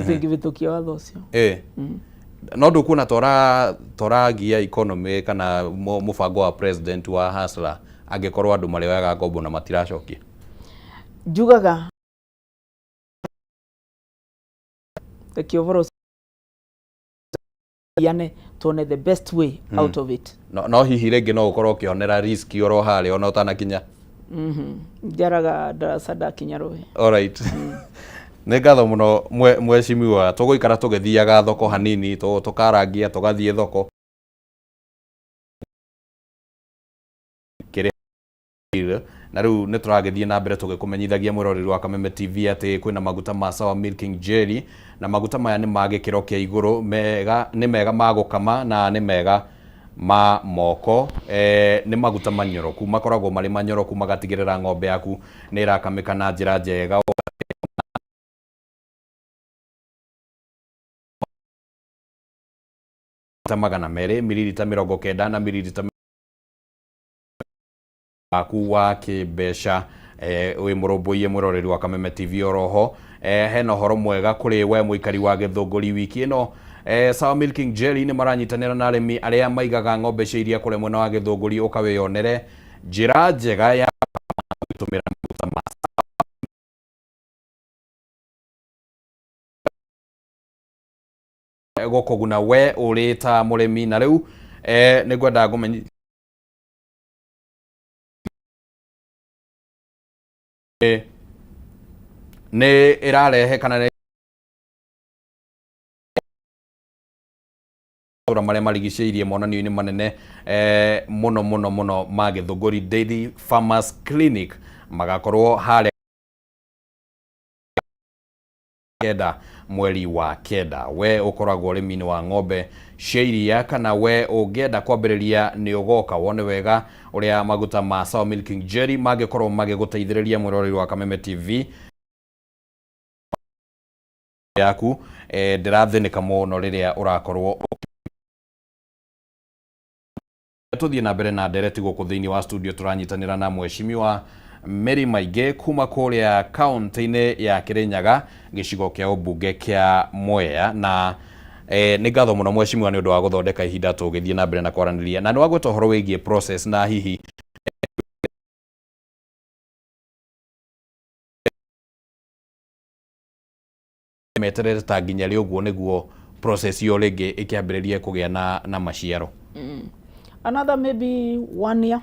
tutingivitukia watho ucio no ndukuna toragia economy kana mubango wa president wa Hustler angikorwo andu marewaga ngombo na matiracokia njugaga Kiovoro yani tuone the best way out of it no hihi rĩngĩ no ukorwo ukionera risk oro hale ona utanakinya njaraga darasa dakinya rohe alright nĩ ngatho muno mweshimiwa tũgũikara tũgĩthiaga thoko hanini tũkarangia tũgathiĩ thoko na rĩu nĩ tũragĩthiĩ na mbere tũgĩkũmenyithagia mwĩroreri wa Kameme TV atĩ kwĩna maguta ma Sour Milking Jelly na maguta maya nĩ ma gĩkĩro kĩa igũrũ nĩ mega ma gũkama na nĩ mega ma moko nĩ maguta manyoroku makoragwo marĩ manyoroku magatigĩrĩra ng'ombe yaku nĩ ĩrakamĩka na njĩra njega magana merĩ mililita 90 na mililita aku wa kĩmbeca wĩ mũrũmbũiye mwĩroreri wa Kameme TV oroho hena ũhoro mwega kũrĩ we mũikari wa Gĩthũngũri wiki ĩno Sour Milking Jelly nĩ maranyitanĩra na arĩmi arĩa maigaga ng'ombe cia iria kũrĩa mwena wa Gĩthũngũri ũkawĩyonere njĩra njega ya gũtũmĩra maguta ma gũkũguna we ũrĩ ta mũrĩmi na rĩu nĩ ngwenda ngũmenye nĩ ĩrarehe kana marĩa marigicĩirie monanio-inĩ manene mũno ma Gĩthũngũri Daily Farmers Clinic magakorwo harĩa kenda mweri wa kenda we ukoragwo ũrĩmi-inĩ wa ng'ombe cia iria kana we ũngĩenda kwambĩrĩria nĩ ũgoka wone wega ũrĩa maguta ma Sour Milking Jelly mangĩkorwo magĩgũteithĩrĩria mwĩroreri wa Kameme TV yaku ndĩrathĩnĩka mũno rĩrĩa ũrakorwo tuthiĩ na mbere na ndereti gũkũ thĩinĩ wa studio tũranyitanĩra na mweshimiwa Mary Maingĩ kuma kũrĩa kaunti-inĩ ya Kĩrĩnyaga gĩcigo kĩa ũmbunge kĩa Mwea na nĩ ngatho mũno mweshimiwa nĩ ũndũ wa gũthondeka ihinda tũgĩthiĩ na mbere na kwaranĩria na nĩ wagweta ũhoro wĩgiĩ process na hihi meterere ta nginya rĩ ũguo nĩguo process yo rĩngĩ ĩkĩambĩrĩrie kũgĩa na maciaro another maybe 1 year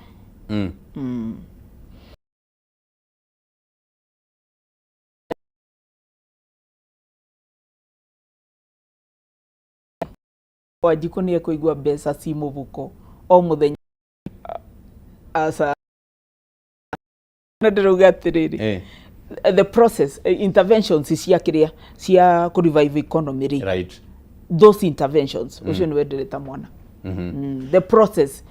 Wanjikũ nĩ ekũigua mbeca ci mũbuko o mũthenya asa ndĩrauga atĩrĩrĩ the process interventions cia kĩrĩa cia kũ-revive economy right those interventions ucio nĩ wendereta mwana the process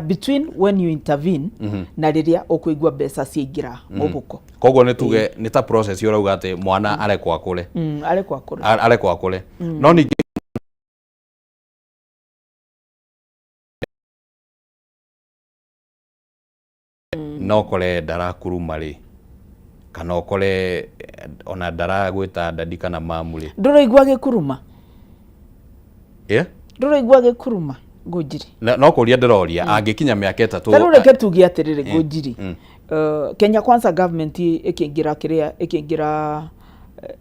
between when you intervene na rĩrĩa ũkũigua mbeca ciaingĩra mũbuko koguo nĩ tuge nĩ ta process ũrauga atĩ mwana arekwo akũre arekwo akũre no ningĩ no kore ndarakuruma rĩ kana okore ona ndaragwĩta dadi kana mamu rĩ ndũraigua gĩkuruma ndũraigua gĩkuruma Ngũnjiri no kũria ndĩroria angĩkinya mĩaka 3 tarũ reke tuge atĩrĩrĩ Ngũnjiri Kenya Kwanza government ĩkĩingĩra kĩrĩa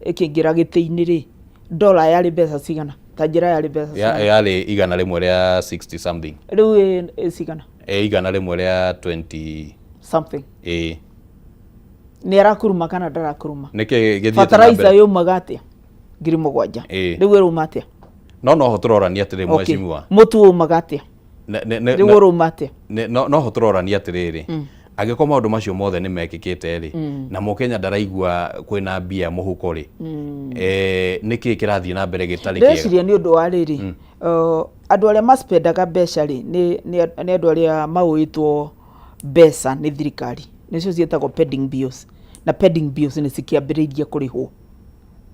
ĩkĩingĩra gĩtĩ-inĩ rĩ dola yarĩ mbeca cigana ta njĩra yarĩ mbeca cigana yarĩ igana rĩmwe rĩa 60 something rĩu cigana igana rĩmwe rĩa 20 something nĩ arakuruma kana ndarakuruma nĩkĩ gĩthiĩte fertilizer yumaga atĩa 7,000 rĩu ĩruma atĩa no ho tũrorania atĩrĩ mweshimiwa mũtu umaga atĩa rĩu ũruma atĩa no ho tũrorania atĩrĩrĩ angĩkorwo maũndũ macio mothe nĩ mekĩkĩte rĩ na mũkenya ndaraigua kwĩna mbia mũhuko rĩ nĩkĩ kĩrathiĩ na mbere gĩtarĩ kĩega ndĩreciria nĩ ũndũ wa rĩrĩ andũ arĩa maspendaga mbeca rĩ nĩ andũ arĩa maũĩtwo mbeca nĩ thirikari nĩcio ciĩtagwo pending bills na pending bills nĩ cikĩambĩrĩirie kũrĩhwo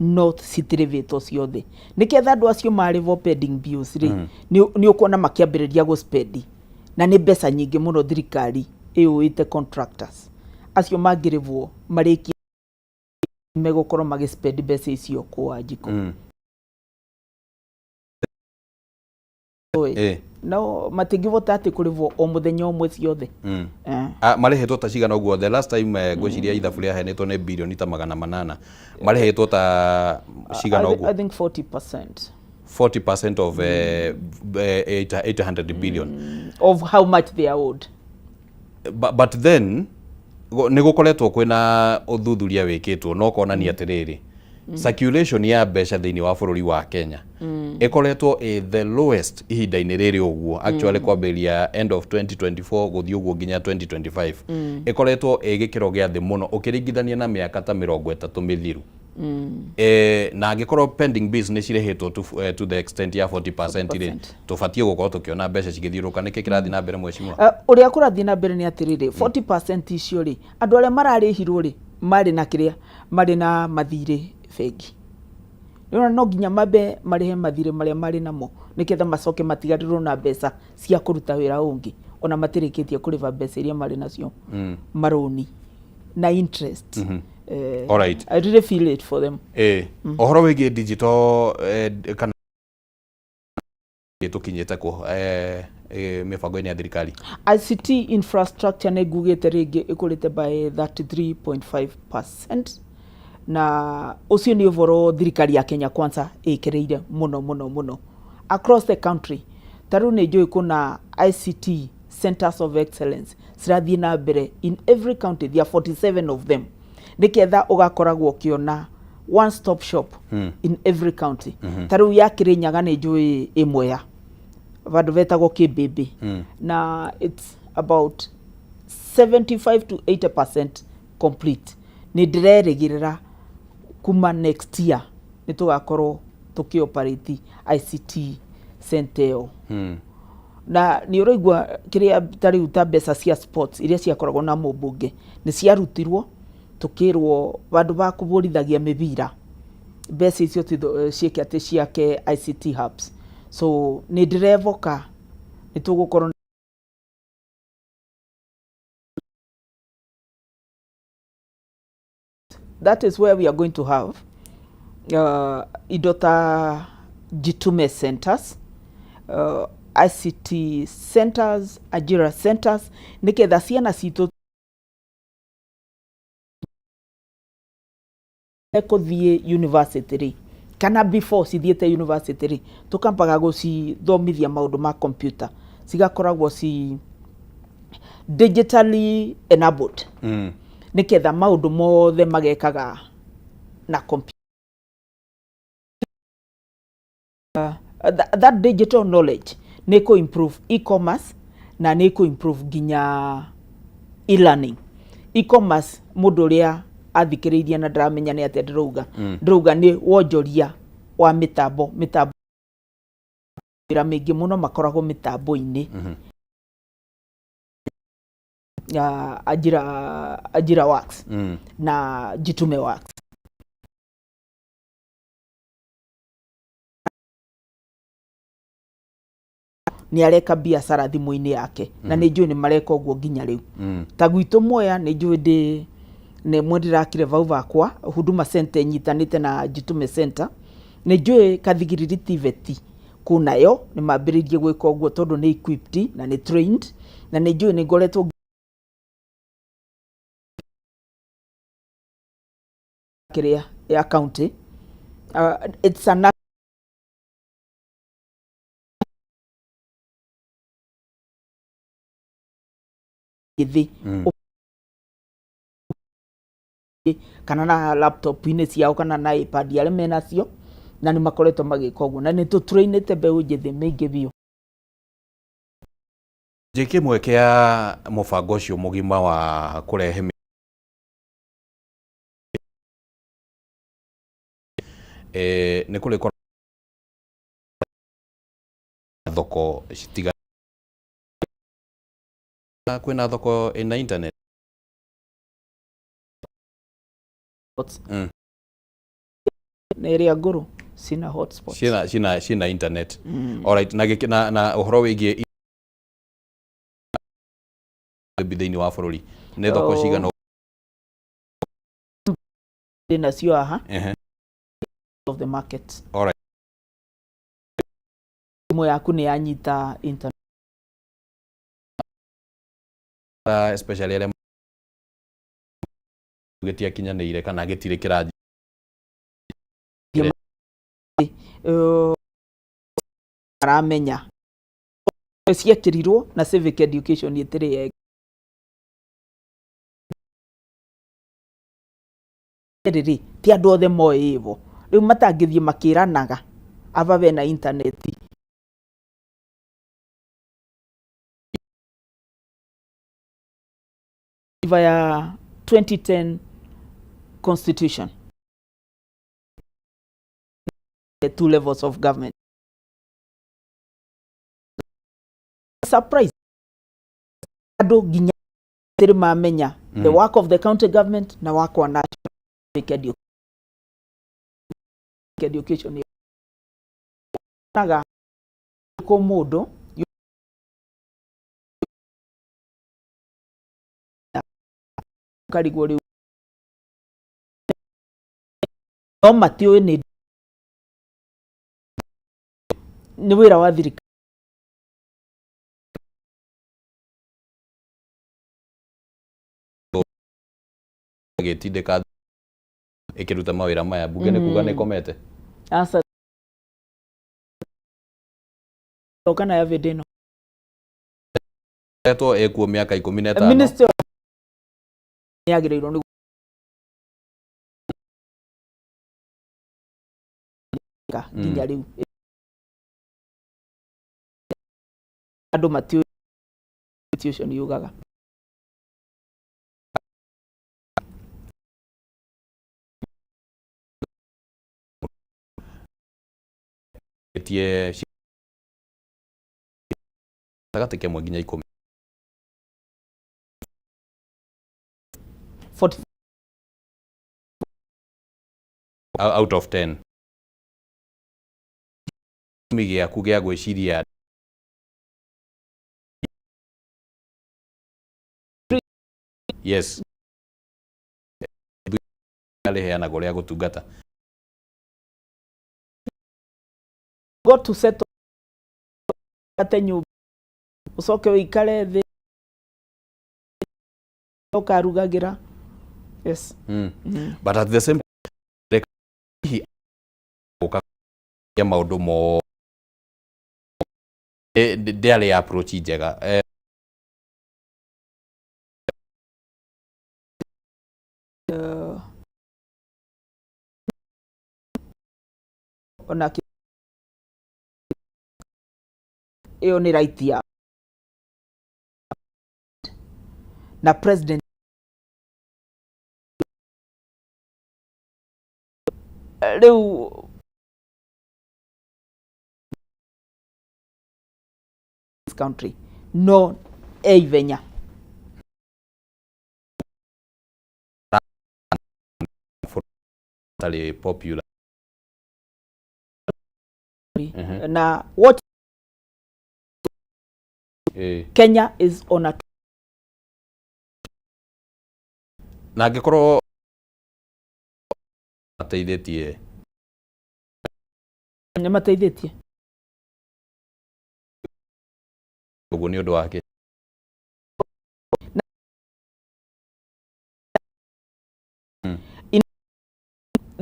not citirĩvĩtwo ciothe nĩketha andũ acio marĩvo pending bills rĩ nĩ ũkuona makĩambĩrĩria gũspendi na nĩ mbeca nyingĩ mũno thirikari ĩũĩte contractors acio mangĩrĩvwo marĩkia megũkorwo magĩspendi mbeca icio kwa Wanjikũ no matingivota ati kurivwo o muthenya umwe ciothe marihetwo ta cigana uguo the last time ngwiciria ithabu ria henetwo ni bilioni ta 800 marihetwo ta cigana uguo I think 40% 40% of 800 billion of how much they are owed. But then nä gå koretwo kwä na å thuthuria wä kä two no konania atä rä rä circulation ya mbeca thä inä wa bå rå ri wa Kenya ikoretwo the lowest ihinda-inä rä rä å guo actually kwambä ria end of 2024 gå thiä å guo nginya 2025 ikoretwo gä kä ro gä a thä må no å kä ringithania na mä aka ta 30 mä thiru na angĩkorwo pending bills nĩ cirehetwo to the extent ya 40% rĩ tũbatiĩ gũkorwo tũkĩona mbeca cigĩthiũrũka nĩkĩ kĩrathiĩ na mbere mheshimiwa ũrĩa kũrathiĩ na mbere nĩ atĩrĩrĩ 40% icio rĩ andũ arĩa mararĩhirwo rĩ marĩ na kĩrĩa marĩ na mathirĩ bengi nĩona no nginya mambe marĩhe mathirĩ marĩa marĩ namo nĩgetha macoke matigarĩrwo na mbeca cia kũruta wĩra ũngĩ ona matirĩkĩtie kũrĩha mbeca iria marĩ nacio marũni na interest all right. I really feel it for them. Ohoro wĩgiĩ digital kana tukinyĩte ku mĩbango-inĩ ya thirikari ICT infrastructure nĩ ngugĩte rĩngĩ ĩkũrĩte by 33.5% na ũcio nĩ ũhoro thirikari ya Kenya Kwanza ĩkĩrĩire mũno across the country. Tarĩu nĩ njũĩ kuna ICT centers of excellence cirathiĩ na mbere in every county. There are 47 of them. Niketha ugakoragwo kiona one stop shop in every county. Tarĩu ya Kirinyaga nĩ njũĩ ĩmwe ya vandu vetagwo Kĩmbĩmbĩ na it's about 75 to 80% complete. Nĩ ndĩrerĩgĩrĩra kuma next year nĩ tũgakorwo tũkĩoperate ICT center ĩyo na nĩ ũraigua kĩrĩa tarĩu ta mbeca cia sports iria ciakoragwo na mũmbunge nĩ ciarutirwo tukirwo vandu va kuvurithagia mivira mbeca icio ciĩke atĩ ciake ICT hubs. So nĩ ndĩrevoka nĩ tũgũkorwo that is where we are going to have indo ta Jitume centers, ICT centers, Ajira centers nĩgetha ciana citũ kuthie university ri kana before cithiete university ri tukampaga gucithomithia maundu ma computer cigakoragwo ci digitally enabled niketha maundu mothe magekaga na computer. That digital knowledge nĩ ku improve e-commerce na nĩ ku improve ginya e-learning. E-commerce mundu ria athikĩrĩirie na ndĩramenya nĩ atĩa ndĩrauga nĩ wonjoria wa mitambo wĩra mĩingĩ mũno makoragwo mitambo-inĩ ya Ajira Works na Jitume Works. Nĩ areka biacara thimũ-inĩ yake na nĩ njũĩ nĩ mareka ũguo nginya rĩu ta gwitũ Mwea nĩ njũĩ nä mwe ndĩrakire vau vakwa Huduma Center nyitanĩte na Jitume Center nĩ njũĩ Kathigiriri TVET kunayo nĩ mambĩrĩirie gwĩka ũguo tondũ nĩ equipped na nĩ trained na nĩ njũĩ nĩ ngoretwo kĩrĩa ya county it's an kana na laptop inĩ ciao kana na iPad arĩa menacio na nĩ makoretwo magĩka ũguo na nĩ tũtrainĩte mbeũ njĩthĩ mĩingĩ biũ. Kĩmwe kĩa mũbango ũcio mũgima wa kũrehe nĩ kũrĩ thoko citiga kwĩna thoko ĩna internet nĩ ĩrĩa ngũrũ cina hotspot cina internet. Alright, na ũhoro wĩgiĩ thĩinĩ wa bũrũri nĩ thoko cigana nacio haha of the market. Alright. Simu yaku nĩ yanyita internet. Especially ele getia kinyanĩire kana gĩtirĩ kĩranji aramenya ciekĩrirwo na civic education ĩtirĩ yega. Rĩrĩ ti andũ othe moĩ ĩvo rĩu matangĩthiĩ makĩranaga ava bena intaneti. Ya 2010 constitution, the 2 levels of government. Surprise ado ginya tiri mamenya the work of the county government na work wa national education naga ko modo karigwo riu no matio ni wira wa thirikari gĩtindĩka ĩkĩruta mawĩra maya bunge nĩ kuga nĩ komete asa kana ya vedeno eto ekuo mĩaka 15 minister yagĩrĩirwo nĩ nginya rĩu andũ matio institution yugaga tie tagate kemwe nginya 10 40 out of 10 gĩaku gĩa gwĩciria yes aliheanaga ũrĩa gũtungata go to settle ate nyumba ucoke wikare thĩ ukarugagira yes but at the same ya maũndũ mo ndĩarĩ approach njega ona iyo ni right ya na president riu country no eivenya tali popular na what Kenya is on a na ngĩkorwo ateithĩtie nĩ mateithĩtie ũguo nĩ ũndũ wake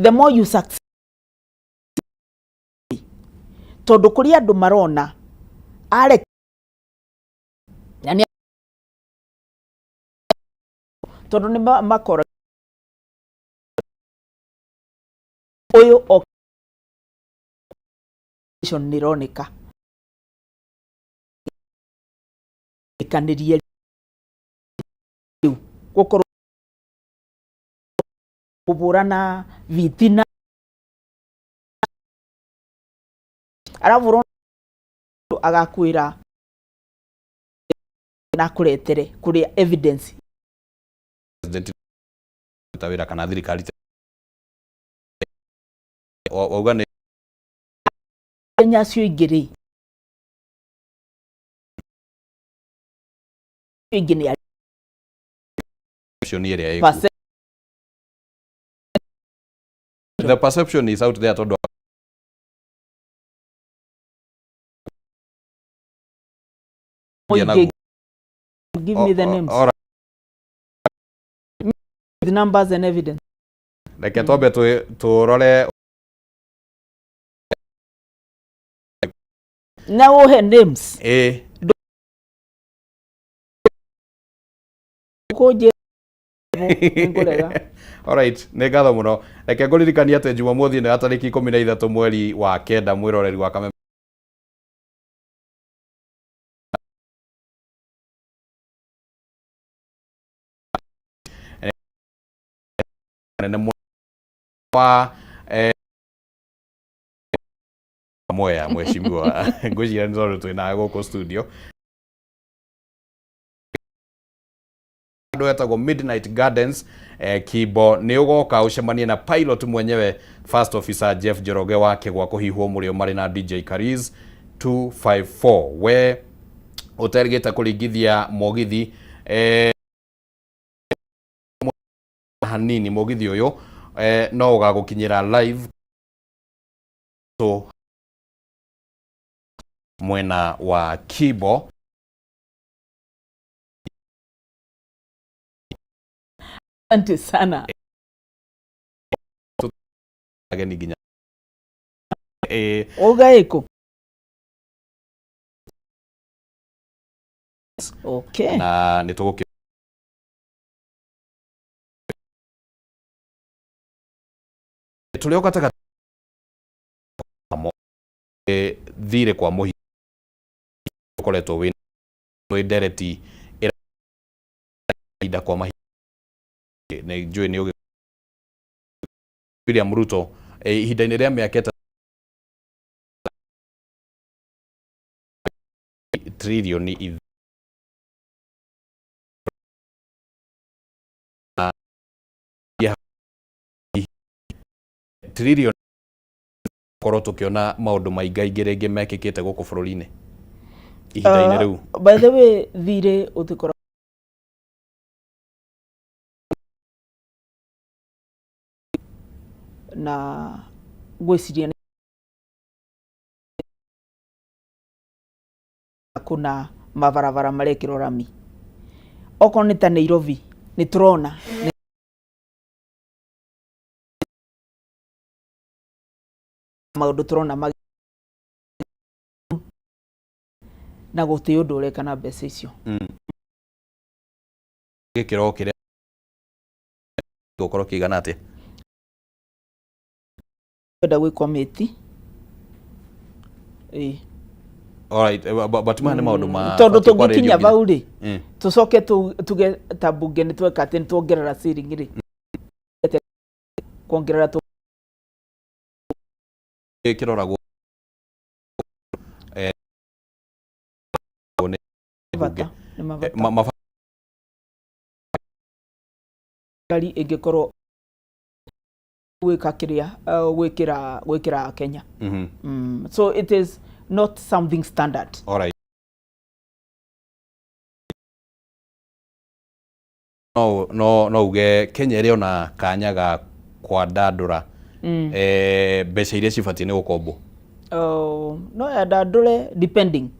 the more you succeed tondũ kũrĩ andũ marona are yani tondũ nĩ makora ũyũ occupation nĩ roneka ikanirie riu gũkorwo kũbũrana vitina arabu agakwĩra na kũretere kũrĩa evidence president tawĩra kana thirikari wauga nĩ Kenya cio igĩrĩ ingine the perception is out there todo Give me the names. The numbers and evidence. Reke twambe turore now her names. Alright, nĩ ngatho mũno. Reke ngũririkanie atĩ Jumamothi nĩ tarĩki 13 mweri wa kenda mwĩroreri wa Kameme wa Mwea mheshimiwa ngũjira nĩ tondũ twĩna gũkũ studio andũ etagwo Midnight Gardens Kibo nĩ ũgoka ũcemanie na pilot mwenyewe first officer Jeff Njoroge wake gwa kũhihwo mũrĩo marĩ na DJ Kariz 254 we ũterigĩte kũringithia mũgithi hanini mũgithi ũyũ no ũgagũkinyĩra live so mwena wa Kibo. Asante sana. Ageni ginya. Ogaeko. Okay. Na nituguke tulioka taka thire kwa muhi koleto win dereti ida kwa mahi na njue ni William Ruto ihinda-inĩ rĩa mĩaka trilioni trilioni korwo tũkĩona maũndũ maingĩ rĩngĩ mekĩkĩte gũkũ bũrũri-inĩ ihinda-inĩ rĩu. By the way, thire ũtĩkora na gwĩciria kuna mabarabara marekĩrwo rami okorwo nĩ ta Nairobi nĩ tũrona maũndũ tũrona na gũtĩ ũndũ ũreka na mbeca icio gĩkĩro kĩrĩa gũkorwo kĩigana atĩa kwenda gwĩ committee alright but mane maũndũ ma tondũ tũngĩkinya bau rĩ tũcoke tuge ta bunge nĩ tweka atĩ nĩ tuongerera ciringi rĩ kuongerera kiroragwo kari ingĩkorwo gwĩka kĩrĩa gwĩkĩra Kenya. So it is not something standard. All right. No uge Kenya ĩrĩ ona kanya ga kwandandũra mbeca iria cibatiĩ nĩ gũkombwo. No yandandũre depending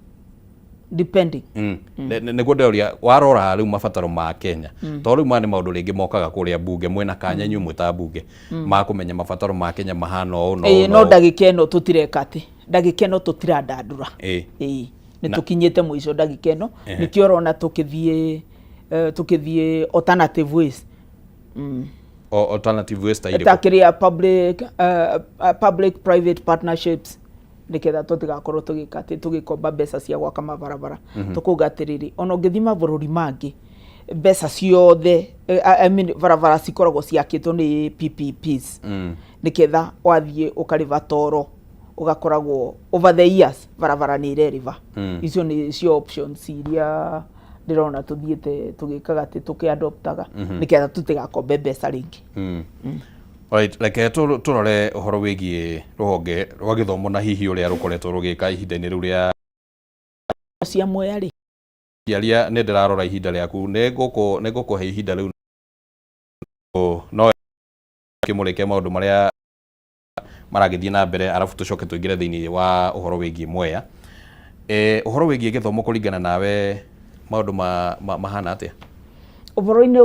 nĩguo ndĩroria warora rĩu mabataro ma Kenya tondũ rĩu nĩ maũndũ rĩngĩ mokaga kũrĩa bunge mwena kanya nyumũ ta bunge ma kũmenya mabataro ma Kenya mahana ũũ no ndagĩka ĩno tũtireka atĩ ndagĩka ĩno tũtirandandũra nĩ tũkinyĩte mũico ndagĩka ĩno nĩkĩo ũrona tũkĩthiĩ alternative ways alternative ways ta irĩkũ takĩria public private partnerships niketha tũtigakorwo tũgĩka atĩ tũgĩkomba mbeca cia gwaka mabarabara tũkuga atĩrĩrĩ ona ũngĩthii mabũrũri mangĩ mbeca ciothe I mean barabara cikoragwo ciakĩtwo nĩ PPPs niketha wathiĩ ũkarĩva toro ũgakoragwo over the years barabara nĩ ireriva icio nĩ cio options iria ndĩrona tũthiĩte tũgĩkaga atĩ tũkĩadoptaga niketha tũtigakombe mbeca rĩngĩ. Right, like turore ũhoro wĩgiĩ rũhonge rwa gĩthomo na hihi ũrĩa rũkoretwo rũgĩka ihinda-inĩ rĩu rĩa cia Mwea rĩ yaria nĩ ndĩrarora ihinda rĩaku nĩ ngũkũhe ihinda rĩu no kĩmũrĩke maũndũ marĩa maragĩthiĩ na mbere arabu tũcoke tũingĩre thĩinĩ wa ũhoro wĩgiĩ Mwea Uhoro wigie githomo kuringana nawe maundu mahana atia? Uhoro-ini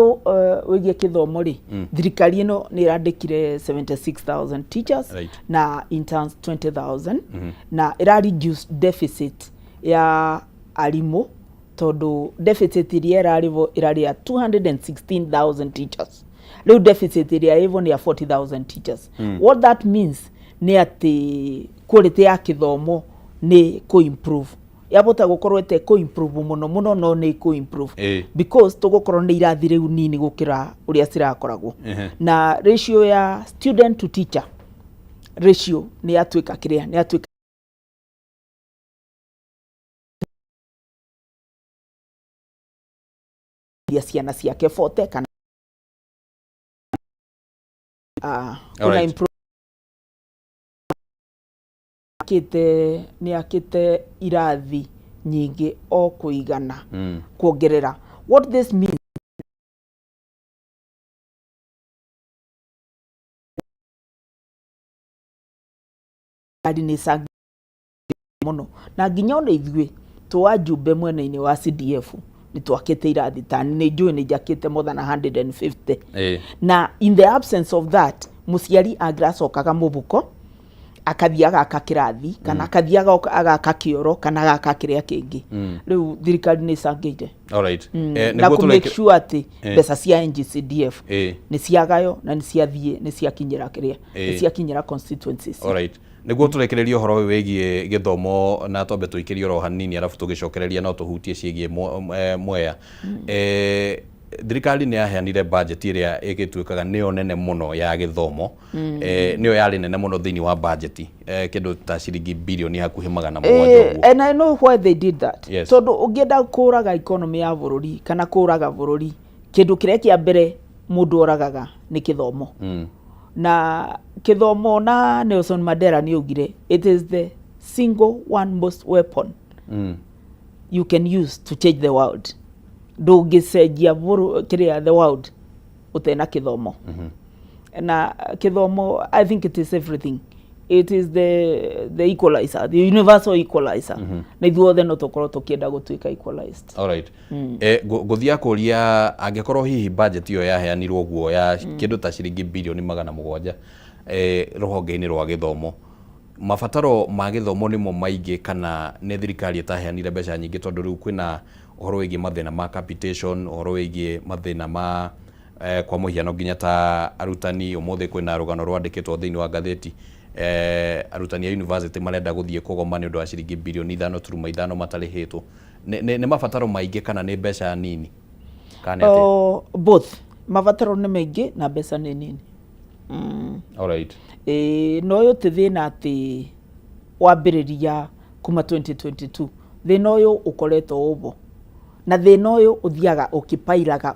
wigie kithomo ri thirikari ino ni irandikire 76,000 teachers na interns 20,000 na ira reduce deficit ya arimu tondu deficit iria irarivo irari ya 216,000 teachers. Riu deficit iria ivo ni ya 40,000 teachers. What that means ni ati quality ya kithomo ni improve. Yabota gukorwo ete improve muno no ni improve because tugukorwo ni irathi riu nini gukira uria cirakoragwo na ratio ya student to teacher ratio ni yatuika kiria ni yatuika ya ciana ciake 40 kana una improve ni akite irathi nyingi o kuigana kuongerera. What this means ni mono na nginya ona ithue twajumbe mwena-ini wa CDF ni twakite irathi tani ni njui ni jakite more than 150 na in the absence of that muciari angracokaga mubuko akathiaga akakirathi kana akathiaga agaka kioro kana agaka kiria kingi riu thirikari ni cangite. Alright. Na ku make sure ati pesa cia NGCDF ni ciagayo na ni ciathie ni ciakinyira kiria ni ciakinyira constituencies. Alright. Niguo turekereria uhoro wigie githomo na tombe tuikirie ro hanini arafu tugicokereria no tuhutie ciigie Mwea. Thirikari ni yaheanire budget iria igituikaga niyo nene muno ya githomo niyo yari nene muno thiini wa budget kindu ta ciringi bilioni hakuhi 700. And I know why they did that. Tondu ungienda kuraga economy ya bururi kana kuraga bururi kindu kiria kia mbere mundu oragaga ni kithomo na kithomo na Nelson Mandela ni ugire it is the single one most weapon you can use to change the world. Ndungicenjia kiria the world utena kithomo na kithomo I think it is everything. It is the equalizer, the universal equalizer. Na ithuothe no tukorwo tukienda gutuika equalized. Alright. Guthia kuria angekorwo hihi budget iyo yaheanirwo guo ya kindu ta ciringi bilioni 700 ruhonge-ini rwa githomo, mabataro ma githomo nimo maingi kana ne thirikari itaheanire mbeca nyingi tondu riu kwina uhoro wigie mathina ma capitation, uhoro wigie mathina ma kwa muhiano nginya ta arutani umuthi kwina rugano rwandikitwo thiini wa gatheti arutani ya university marenda guthie kugoma ni undu wa ciringi bilioni 5.5 matarihitwo. Ni mabataro maingi kana ni mbeca nini kana ati? Both mabataro ni maingi na mbeca ni nini. Alright. No yo te thina ati wambiriria kuma 2022 thina uyu ukoretwo ubo na thina uyu uthiaga ukipairaga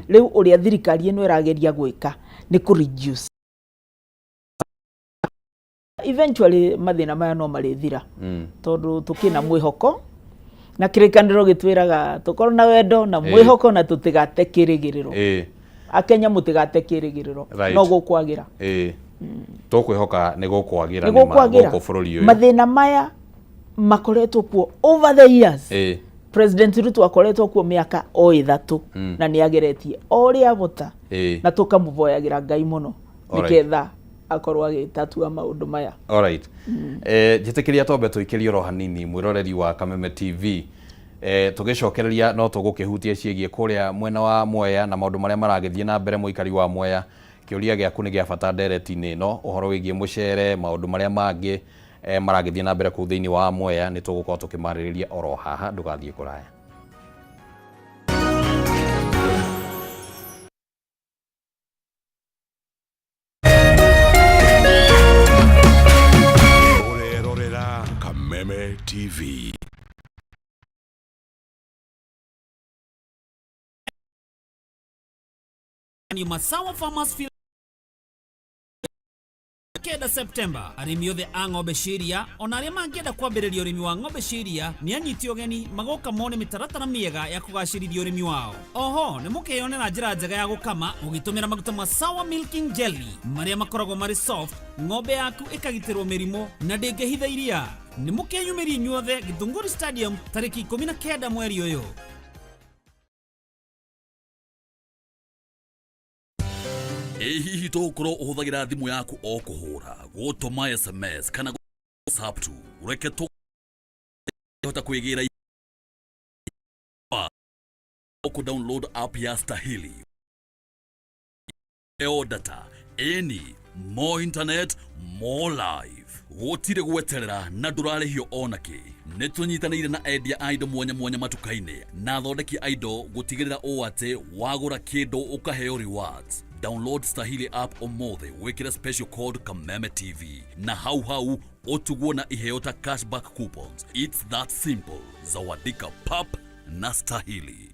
riu uria thirikari ino irageria gwika ni ku reduce eventually mathina maya no marithira tondu tukina mwihoko na kirikaniro gitwiraga tukorwo na wendo na mwihoko na tutigate kirigiriro akenya mutigate kirigiriro no gukwagira tukwihoka ni gukwagira ni guko bururi uyu mathina maya makoretwo kuo over the years. President Ruto akoretwo kuo miaka o 3 na ni ageretie oria bota na tukamuvoyagira Ngai muno niketha akorwo agitatua maundu maya. Alright. Jitikiria tombe tuikirie ro hanini mwiroreri wa Kameme TV tugicokereria no tugukihutie ciigie kuria mwena wa Mwea na maundu maria maragithie na mbere muikari wa Mwea. Kiuria giaku ni gia bata ndereti-ini no uhoro wigie mucere maundu maria mangi maragithie na mbere ku thiini wa Mwea ni tugukorwo tukimaririria oro haha ndugathie kuraya. Urerorera Kameme TV. Ni Masawa Farmers Field kenda September arimi othe a ng'ombe ciria ona aria mangienda kwambiriria urimi wa ng'ombe ciria ni anyiti ogeni magoka mone mitaratara miega ya kugacirithia urimi wao. Oho ni mukiyonera njira njega ya gukama ugitumira maguta ma Sawa Milking Jelly maria makoragwo mari soft, ng'ombe yaku ikagitirwo mirimo na ndingihitha iria. nĩ mũkeyumĩria inyuothe Gĩthũngũri Stadium tarĩki 19 mweri ũyũ. Hihi tũgũkorwo ũhũthagĩra thimũ yaku o kũhũra, gũtũma SMS kana WhatsApp tu, ureke hota kwĩgĩra ku download app ya Stahili. Eo data, any more internet, more life. Gũtirĩ gweterera na ndũrarĩhio onake. Nĩtũnyitanĩire na endia indo mwanya mwanya matuka-inĩ na athondeki indo gũtigĩrĩra ũũ atĩ wagũra kĩndũ ũkaheo rewards. Download Stahili app ũmũthĩ wĩkĩre special code Kameme TV na hau ũtugwo na iheo ta cashback coupons. It's that simple. Zawadika pap na Stahili.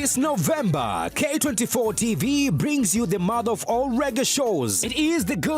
This November, K24 TV brings you the mother of all reggae shows. It is the good